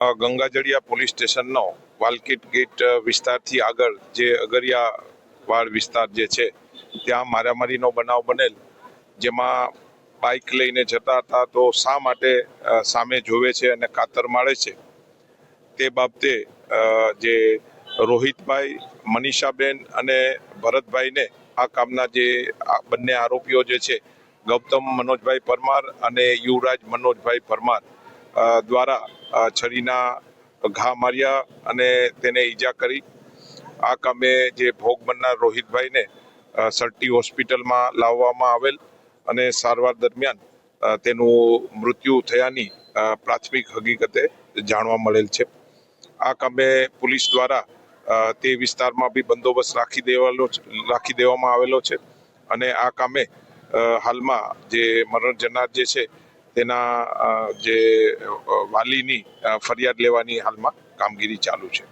Gangajaliya police સ્ટેશનનો વાલકીટ gate વિસ્તારથી આગળ જે અગરિયાવાડ વિસ્તાર જે છે ત્યાં મારામારીનો બનાવ બનેલ, જેમાં બાઇક લઈને જતા હતા તો શા માટે સામે જોવે છે અને કાતર મારે છે તે બાબતે જે રોહિતભાઈ, મનીષાબેન અને ભરતભાઈને આ કામના જે બંને આરોપીઓ જે છે ગૌતમ મનોજભાઈ પરમાર અને યુવરાજ મનોજભાઈ પરમાર દ્વારા છરીના ઘા માર્યા અને તેને ઈજા કરી. આ કામે જે ભોગ બનનાર રોહિતભાઈને સરટી હોસ્પિટલમાં લાવવામાં આવેલ અને સારવાર દરમિયાન તેનું મૃત્યુ થયાની પ્રાથમિક હકીકતે જાણવા મળેલ છે. આ કામે પોલીસ દ્વારા તે વિસ્તારમાં બી બંદોબસ્ત રાખી દેવામાં આવેલો છે અને આ કામે હાલમાં જે મરણ જનાર જે છે તેના જે વાલીની ફરિયાદ લેવાની હાલમાં કામગીરી ચાલુ છે.